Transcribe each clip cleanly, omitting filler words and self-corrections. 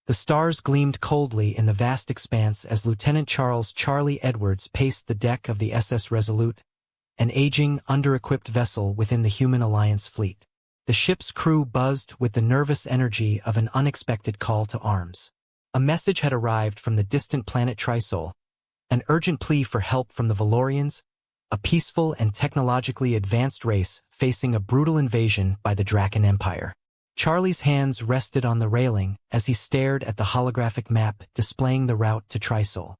The stars gleamed coldly in the vast expanse as Lieutenant Charles Charlie Edwards paced the deck of the SS Resolute, an aging, under-equipped vessel within the Human Alliance fleet. The ship's crew buzzed with the nervous energy of an unexpected call to arms. A message had arrived from the distant planet Trisol, an urgent plea for help from the Valorians, a peaceful and technologically advanced race facing a brutal invasion by the Draken Empire. Charlie's hands rested on the railing as he stared at the holographic map displaying the route to Trisol.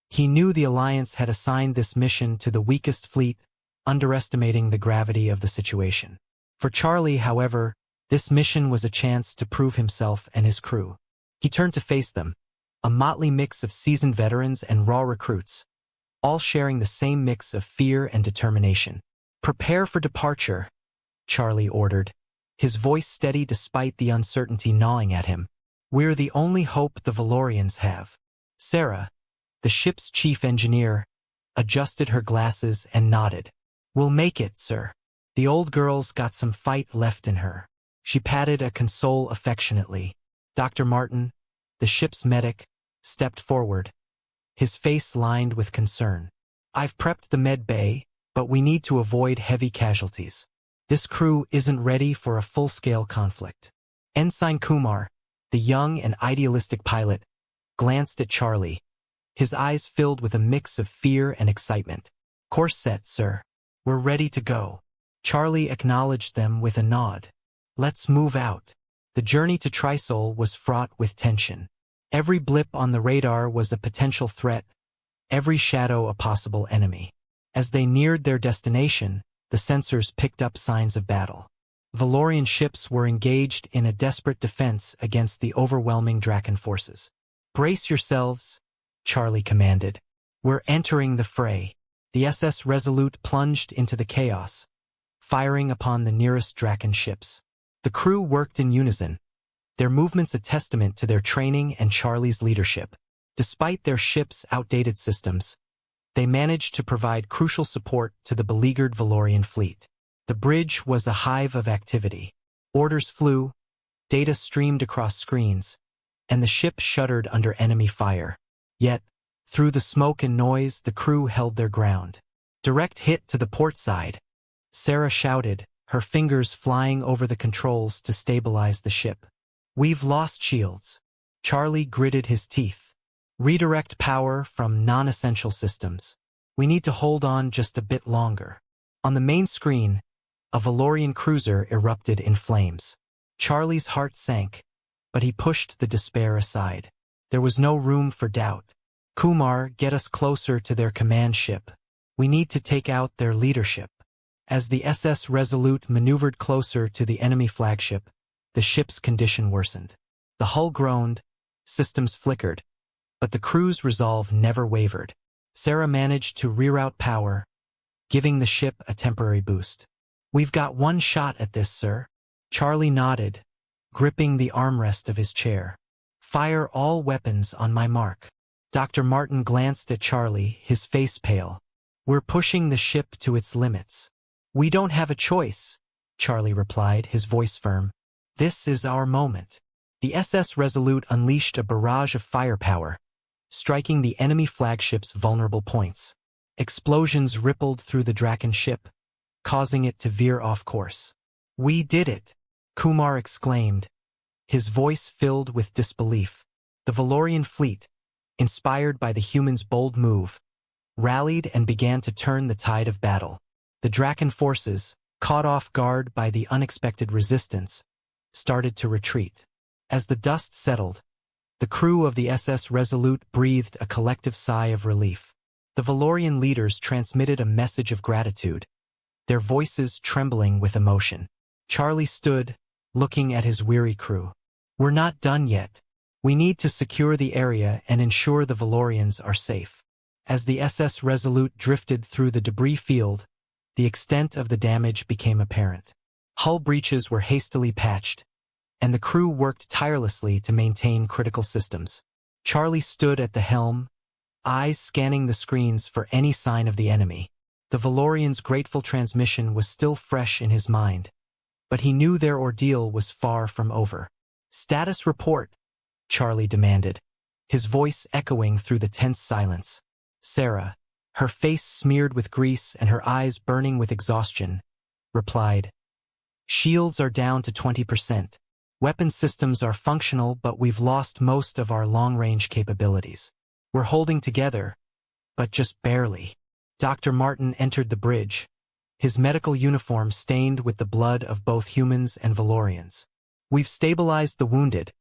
He knew the Alliance had assigned this mission to the weakest fleet, underestimating the gravity of the situation. For Charlie, however, this mission was a chance to prove himself and his crew. He turned to face them, a motley mix of seasoned veterans and raw recruits, all sharing the same mix of fear and determination. "Prepare for departure," Charlie ordered, his voice steady despite the uncertainty gnawing at him. "We're the only hope the Valorians have." Sarah, the ship's chief engineer, adjusted her glasses and nodded. "We'll make it, sir." The old girl's got some fight left in her. She patted a console affectionately. Dr. Martin, the ship's medic, stepped forward, his face lined with concern. "I've prepped the med bay, but we need to avoid heavy casualties. This crew isn't ready for a full-scale conflict." Ensign Kumar, the young and idealistic pilot, glanced at Charlie, his eyes filled with a mix of fear and excitement. "Course set, sir. We're ready to go." Charlie acknowledged them with a nod. "Let's move out." The journey to Trisol was fraught with tension. Every blip on the radar was a potential threat, every shadow a possible enemy. As they neared their destination, the sensors picked up signs of battle. Valorian ships were engaged in a desperate defense against the overwhelming Draken forces. "Brace yourselves," Charlie commanded. "We're entering the fray." The SS Resolute plunged into the chaos, firing upon the nearest Draken ships. The crew worked in unison, their movements a testament to their training and Charlie's leadership. Despite their ship's outdated systems, they managed to provide crucial support to the beleaguered Valorian fleet. The bridge was a hive of activity. Orders flew, data streamed across screens, and the ship shuddered under enemy fire. Yet, through the smoke and noise, the crew held their ground. "Direct hit to the port side," Sarah shouted, her fingers flying over the controls to stabilize the ship. "We've lost shields." Charlie gritted his teeth. "Redirect power from non-essential systems. We need to hold on just a bit longer." On the main screen, a Valorian cruiser erupted in flames. Charlie's heart sank, but he pushed the despair aside. There was no room for doubt. "Kumar, get us closer to their command ship. We need to take out their leadership." As the SS Resolute maneuvered closer to the enemy flagship, the ship's condition worsened. The hull groaned, systems flickered, but the crew's resolve never wavered. Sarah managed to reroute power, giving the ship a temporary boost. "We've got one shot at this, sir." Charlie nodded, gripping the armrest of his chair. "Fire all weapons on my mark." Dr. Martin glanced at Charlie, his face pale. "We're pushing the ship to its limits." "We don't have a choice," Charlie replied, his voice firm. "This is our moment." The SS Resolute unleashed a barrage of firepower, striking the enemy flagship's vulnerable points. Explosions rippled through the Draken ship, causing it to veer off course. "We did it!" Kumar exclaimed, his voice filled with disbelief. The Valorian fleet, inspired by the humans' bold move, rallied and began to turn the tide of battle. The Draken forces, caught off guard by the unexpected resistance, started to retreat. As the dust settled, the crew of the SS Resolute breathed a collective sigh of relief. The Valorian leaders transmitted a message of gratitude, their voices trembling with emotion. Charlie stood, looking at his weary crew. "We're not done yet. We need to secure the area and ensure the Valorians are safe." As the SS Resolute drifted through the debris field, the extent of the damage became apparent. Hull breaches were hastily patched, and the crew worked tirelessly to maintain critical systems. Charlie stood at the helm, eyes scanning the screens for any sign of the enemy. The Valorians' grateful transmission was still fresh in his mind, but he knew their ordeal was far from over. "Status report," Charlie demanded, his voice echoing through the tense silence. Sarah, her face smeared with grease and her eyes burning with exhaustion, replied, "Shields are down to 20%. Weapon systems are functional, but we've lost most of our long-range capabilities. We're holding together, but just barely." Dr. Martin entered the bridge, his medical uniform stained with the blood of both humans and Valorians. "We've stabilized the wounded,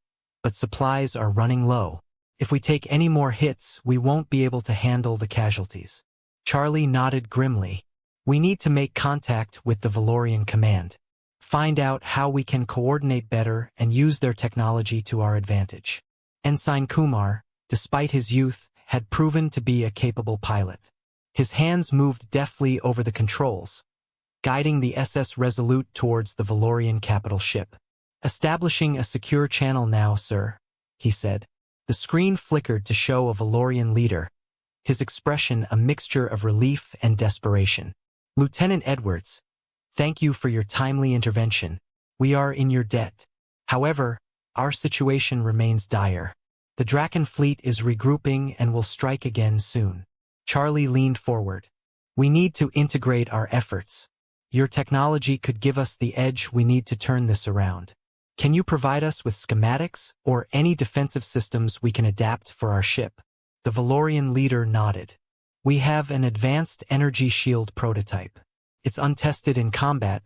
but supplies are running low. If we take any more hits, we won't be able to handle the casualties." Charlie nodded grimly. "We need to make contact with the Valorian command. Find out how we can coordinate better and use their technology to our advantage." Ensign Kumar, despite his youth, had proven to be a capable pilot. His hands moved deftly over the controls, guiding the SS Resolute towards the Valorian capital ship. "Establishing a secure channel now, sir," he said. The screen flickered to show a Valorian leader, his expression a mixture of relief and desperation. "Lieutenant Edwards, thank you for your timely intervention. We are in your debt. However, our situation remains dire. The Draken fleet is regrouping and will strike again soon." Charlie leaned forward. "We need to integrate our efforts. Your technology could give us the edge we need to turn this around. Can you provide us with schematics or any defensive systems we can adapt for our ship?" The Valorian leader nodded. "We have an advanced energy shield prototype. It's untested in combat,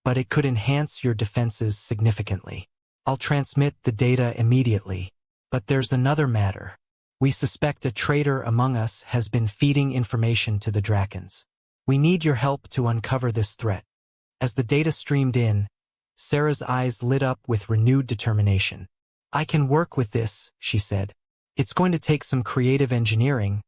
but it could enhance your defenses significantly. I'll transmit the data immediately. But there's another matter. We suspect a traitor among us has been feeding information to the Drakens. We need your help to uncover this threat." As the data streamed in, Sarah's eyes lit up with renewed determination. "I can work with this," she said. "It's going to take some creative engineering,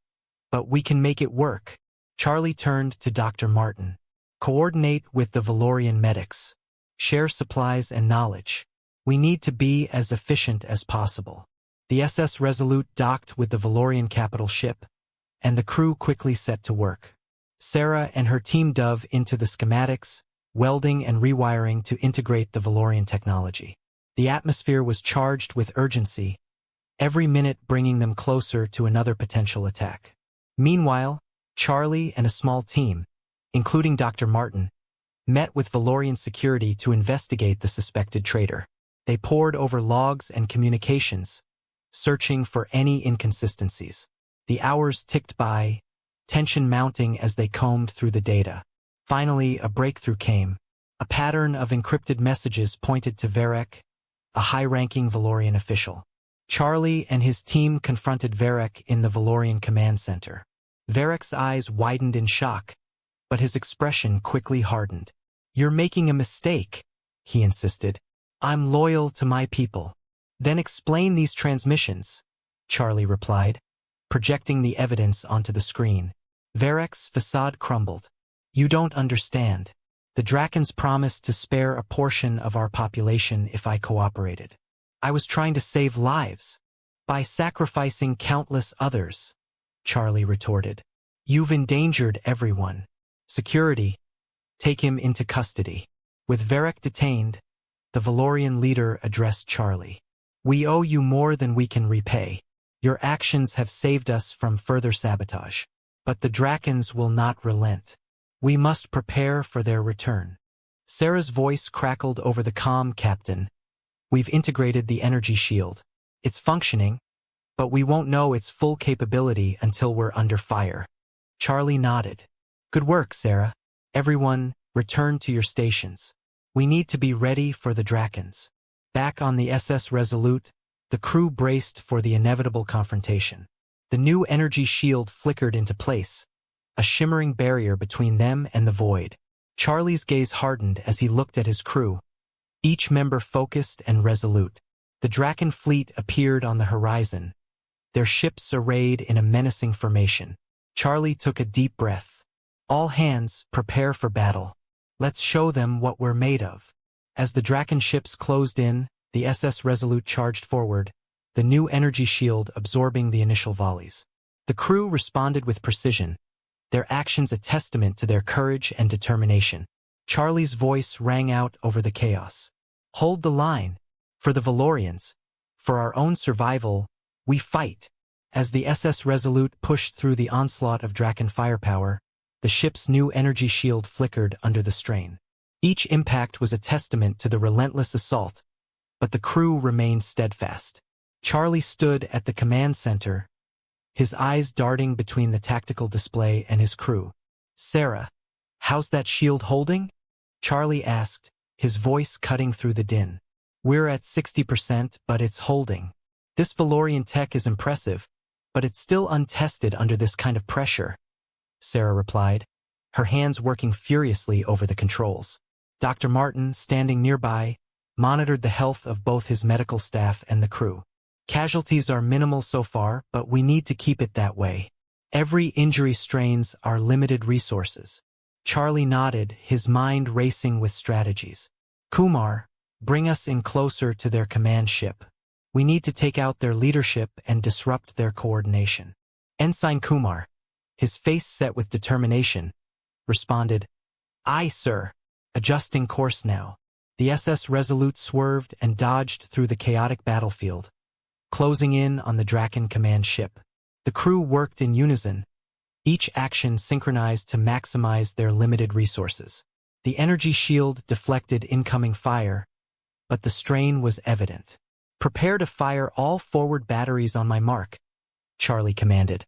but we can make it work." Charlie turned to Dr. Martin. "Coordinate with the Valorian medics. Share supplies and knowledge. We need to be as efficient as possible." The SS Resolute docked with the Valorian capital ship, and the crew quickly set to work. Sarah and her team dove into the schematics, welding and rewiring to integrate the Valorian technology. The atmosphere was charged with urgency, every minute bringing them closer to another potential attack. Meanwhile, Charlie and a small team, including Dr. Martin, met with Valorian security to investigate the suspected traitor. They pored over logs and communications, searching for any inconsistencies. The hours ticked by, tension mounting as they combed through the data. Finally, a breakthrough came. A pattern of encrypted messages pointed to Varek, a high-ranking Valorian official. Charlie and his team confronted Varek in the Valorian command center. Varek's eyes widened in shock, but his expression quickly hardened. "You're making a mistake," he insisted. "I'm loyal to my people." "Then explain these transmissions," Charlie replied, projecting the evidence onto the screen. Varek's facade crumbled. "You don't understand. The Drakens promised to spare a portion of our population if I cooperated. I was trying to save lives by sacrificing countless others," Charlie retorted. "You've endangered everyone. Security, take him into custody." With Varek detained, the Valorian leader addressed Charlie. "We owe you more than we can repay. Your actions have saved us from further sabotage. But the Drakens will not relent. We must prepare for their return." Sarah's voice crackled over the comm, "Captain. We've integrated the energy shield. It's functioning, but we won't know its full capability until we're under fire." Charlie nodded. "Good work, Sarah. Everyone, return to your stations. We need to be ready for the Drakens." Back on the SS Resolute, the crew braced for the inevitable confrontation. The new energy shield flickered into place, a shimmering barrier between them and the void. Charlie's gaze hardened as he looked at his crew, each member focused and resolute. The Draken fleet appeared on the horizon, their ships arrayed in a menacing formation. Charlie took a deep breath. "All hands, prepare for battle. Let's show them what we're made of." As the Draken ships closed in, the SS Resolute charged forward, the new energy shield absorbing the initial volleys. The crew responded with precision, their actions a testament to their courage and determination. Charlie's voice rang out over the chaos. "Hold the line. For the Valorians. For our own survival, we fight. As the SS Resolute pushed through the onslaught of Draken firepower, the ship's new energy shield flickered under the strain. Each impact was a testament to the relentless assault, but the crew remained steadfast. Charlie stood at the command center, his eyes darting between the tactical display and his crew. "Sarah, how's that shield holding?" Charlie asked, his voice cutting through the din. "We're at 60%, but it's holding. This Valorian tech is impressive, but it's still untested under this kind of pressure," Sarah replied, her hands working furiously over the controls. Dr. Martin, standing nearby, monitored the health of both his medical staff and the crew. "Casualties are minimal so far, but we need to keep it that way. Every injury strains our limited resources." Charlie nodded, his mind racing with strategies. "Kumar, bring us in closer to their command ship. We need to take out their leadership and disrupt their coordination." Ensign Kumar, his face set with determination, responded, "Aye, sir." Adjusting course now, the SS Resolute swerved and dodged through the chaotic battlefield, closing in on the Draken command ship. The crew worked in unison, each action synchronized to maximize their limited resources. The energy shield deflected incoming fire, but the strain was evident. "Prepare to fire all forward batteries on my mark," Charlie commanded,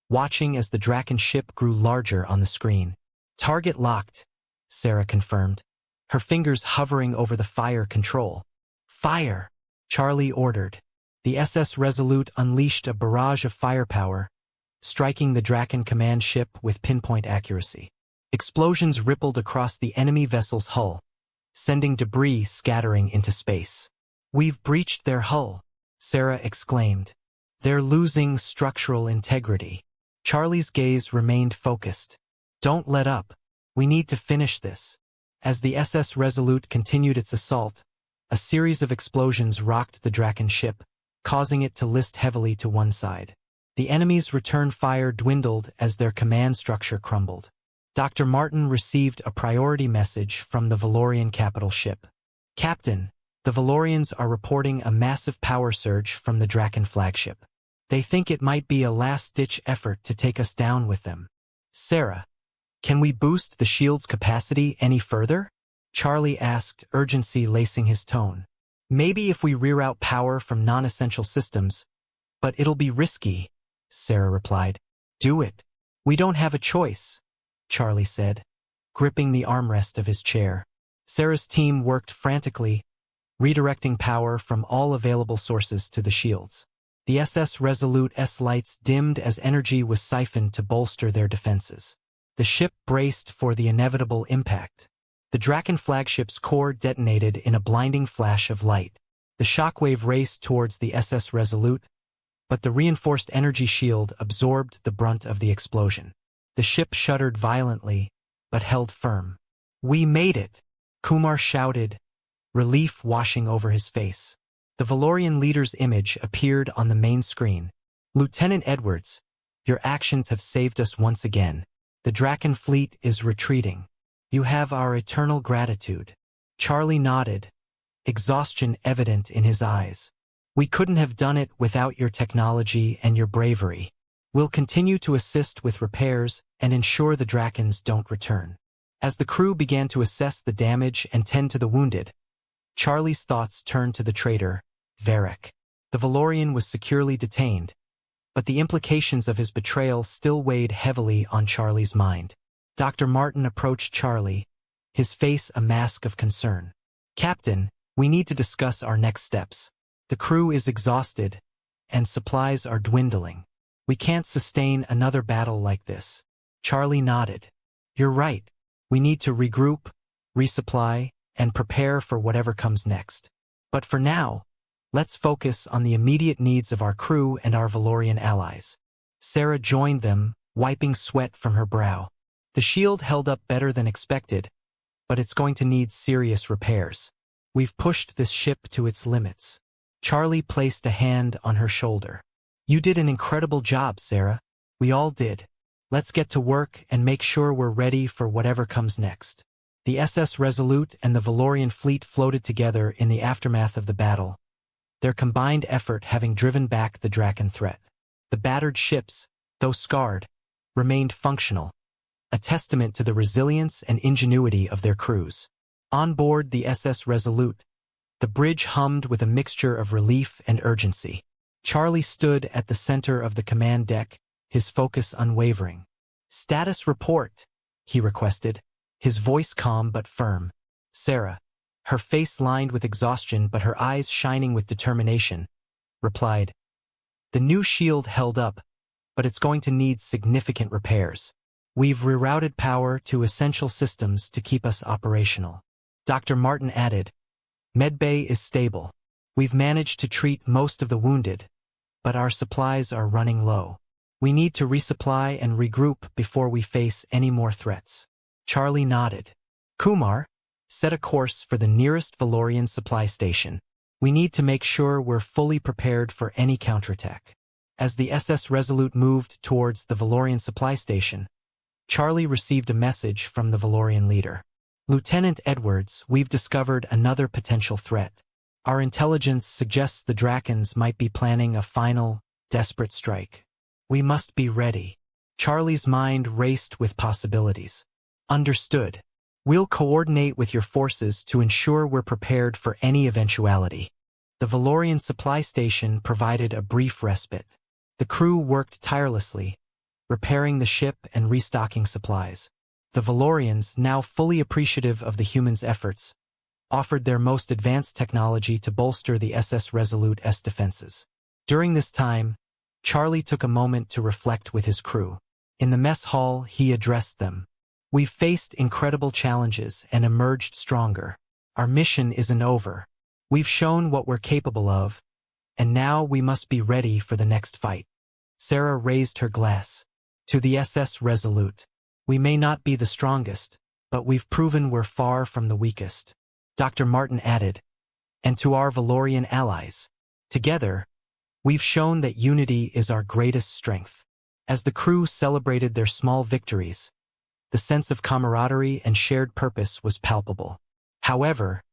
watching as the Draken ship grew larger on the screen. "Target locked," Sarah confirmed, her fingers hovering over the fire control. "Fire!" Charlie ordered. The SS Resolute unleashed a barrage of firepower, striking the Draken command ship with pinpoint accuracy. Explosions rippled across the enemy vessel's hull, sending debris scattering into space. "We've breached their hull," Sarah exclaimed. "They're losing structural integrity." Charlie's gaze remained focused. "Don't let up. We need to finish this." As the SS Resolute continued its assault, a series of explosions rocked the Draken ship, causing it to list heavily to one side. The enemy's return fire dwindled as their command structure crumbled. Dr. Martin received a priority message from the Valorian capital ship. "Captain, the Valorians are reporting a massive power surge from the Draken flagship. They think it might be a last-ditch effort to take us down with them." "Sarah, can we boost the shield's capacity any further?" Charlie asked, urgency lacing his tone. "Maybe if we reroute power from non-essential systems, but it'll be risky," Sarah replied. "Do it. We don't have a choice," Charlie said, gripping the armrest of his chair. Sarah's team worked frantically, redirecting power from all available sources to the shields. The SS Resolute's lights dimmed as energy was siphoned to bolster their defenses. The ship braced for the inevitable impact. The Draken flagship's core detonated in a blinding flash of light. The shockwave raced towards the SS Resolute, but the reinforced energy shield absorbed the brunt of the explosion. The ship shuddered violently, but held firm. "We made it!" Kumar shouted, relief washing over his face. The Valorian leader's image appeared on the main screen. "Lieutenant Edwards, your actions have saved us once again. The Draken fleet is retreating. You have our eternal gratitude." Charlie nodded, exhaustion evident in his eyes. "We couldn't have done it without your technology and your bravery. We'll continue to assist with repairs and ensure the Drakens don't return." As the crew began to assess the damage and tend to the wounded, Charlie's thoughts turned to the traitor, Varric. The Valorian was securely detained, but the implications of his betrayal still weighed heavily on Charlie's mind. Dr. Martin approached Charlie, his face a mask of concern. "Captain, we need to discuss our next steps. The crew is exhausted, and supplies are dwindling. We can't sustain another battle like this." Charlie nodded. "You're right. We need to regroup, resupply, and prepare for whatever comes next. But for now, let's focus on the immediate needs of our crew and our Valorian allies." Sarah joined them, wiping sweat from her brow. "The shield held up better than expected, but it's going to need serious repairs. We've pushed this ship to its limits." Charlie placed a hand on her shoulder. "You did an incredible job, Sarah. We all did. Let's get to work and make sure we're ready for whatever comes next." The SS Resolute and the Valorian fleet floated together in the aftermath of the battle, their combined effort having driven back the Draken threat. The battered ships, though scarred, remained functional, a testament to the resilience and ingenuity of their crews. On board the SS Resolute, the bridge hummed with a mixture of relief and urgency. Charlie stood at the center of the command deck, his focus unwavering. "Status report," he requested, his voice calm but firm. Sarah, her face lined with exhaustion but her eyes shining with determination, replied, "The new shield held up, but it's going to need significant repairs. We've rerouted power to essential systems to keep us operational." Dr. Martin added, "Medbay is stable. We've managed to treat most of the wounded, but our supplies are running low. We need to resupply and regroup before we face any more threats." Charlie nodded. "Kumar, set a course for the nearest Valorian supply station. We need to make sure we're fully prepared for any counterattack." As the SS Resolute moved towards the Valorian supply station, Charlie received a message from the Valorian leader. "Lieutenant Edwards, we've discovered another potential threat. Our intelligence suggests the Drakens might be planning a final, desperate strike. We must be ready." Charlie's mind raced with possibilities. "Understood. We'll coordinate with your forces to ensure we're prepared for any eventuality." The Valorian supply station provided a brief respite. The crew worked tirelessly, repairing the ship and restocking supplies. The Valorians, now fully appreciative of the humans' efforts, offered their most advanced technology to bolster the SS Resolute's defenses. During this time, Charlie took a moment to reflect with his crew. In the mess hall, he addressed them. "We've faced incredible challenges and emerged stronger. Our mission isn't over. We've shown what we're capable of, and now we must be ready for the next fight." Sarah raised her glass. "To the SS Resolute. We may not be the strongest, but we've proven we're far from the weakest." Dr. Martin added, "And to our Valorian allies. Together, we've shown that unity is our greatest strength." As the crew celebrated their small victories, the sense of camaraderie and shared purpose was palpable. However,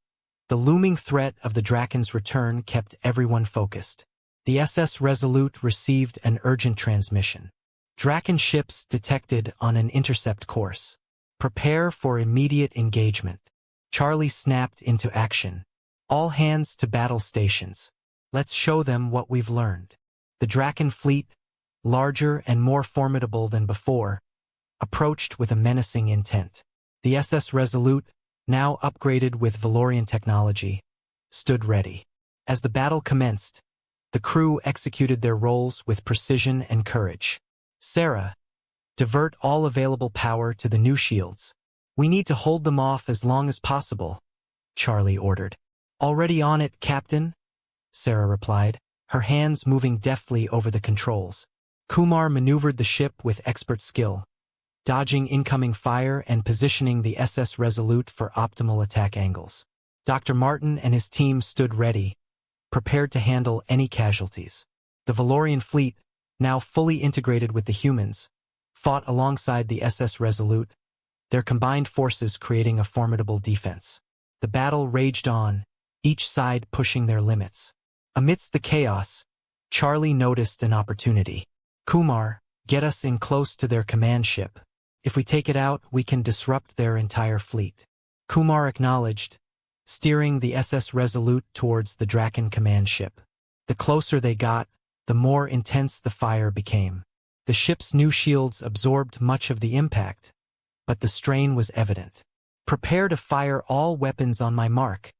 the looming threat of the Draken's return kept everyone focused. The SS Resolute received an urgent transmission. "Draken ships detected on an intercept course. Prepare for immediate engagement." Charlie snapped into action. "All hands to battle stations. Let's show them what we've learned." The Draken fleet, larger and more formidable than before, approached with a menacing intent. The SS Resolute, now upgraded with Valorian technology, stood ready. As the battle commenced, the crew executed their roles with precision and courage. "Sarah, divert all available power to the new shields. We need to hold them off as long as possible," Charlie ordered. "Already on it, Captain," Sarah replied, her hands moving deftly over the controls. Kumar maneuvered the ship with expert skill, dodging incoming fire and positioning the SS Resolute for optimal attack angles. Dr. Martin and his team stood ready, prepared to handle any casualties. The Valorian fleet, now fully integrated with the humans, fought alongside the SS Resolute, their combined forces creating a formidable defense. The battle raged on, each side pushing their limits. Amidst the chaos, Charlie noticed an opportunity. "Kumar, get us in close to their command ship. If we take it out, we can disrupt their entire fleet." Kumar acknowledged, steering the SS Resolute towards the Draken command ship. The closer they got, the more intense the fire became. The ship's new shields absorbed much of the impact, but the strain was evident. "Prepare to fire all weapons on my mark,"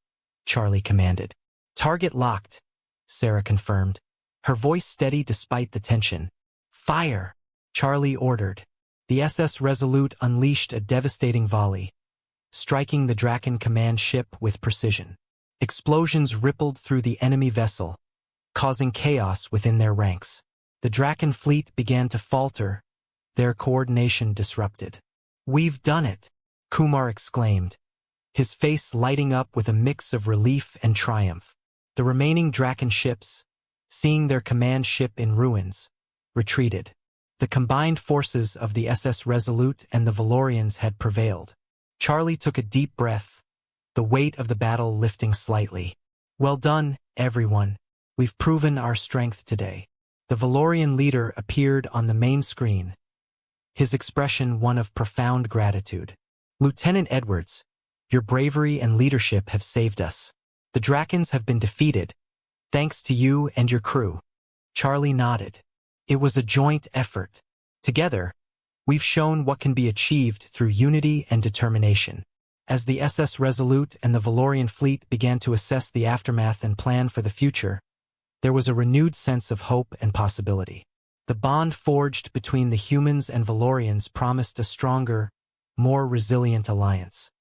Charlie commanded. "Target locked," Sarah confirmed, her voice steady despite the tension. "Fire," Charlie ordered. The SS Resolute unleashed a devastating volley, striking the Draken command ship with precision. Explosions rippled through the enemy vessel, causing chaos within their ranks. The Draken fleet began to falter, their coordination disrupted. "We've done it," Kumar exclaimed, his face lighting up with a mix of relief and triumph. The remaining Draken ships, seeing their command ship in ruins, retreated. The combined forces of the SS Resolute and the Valorians had prevailed. Charlie took a deep breath, the weight of the battle lifting slightly. "Well done, everyone. We've proven our strength today. The Valorian leader appeared on the main screen, his expression one of profound gratitude. Lieutenant Edwards, your bravery and leadership have saved us. The Drakons have been defeated, thanks to you and your crew. Charlie nodded. It was a joint effort. Together, we've shown what can be achieved through unity and determination. As the SS Resolute and the Valorian fleet began to assess the aftermath and plan for the future, there was a renewed sense of hope and possibility. The bond forged between the humans and Valorians promised a stronger, more resilient alliance.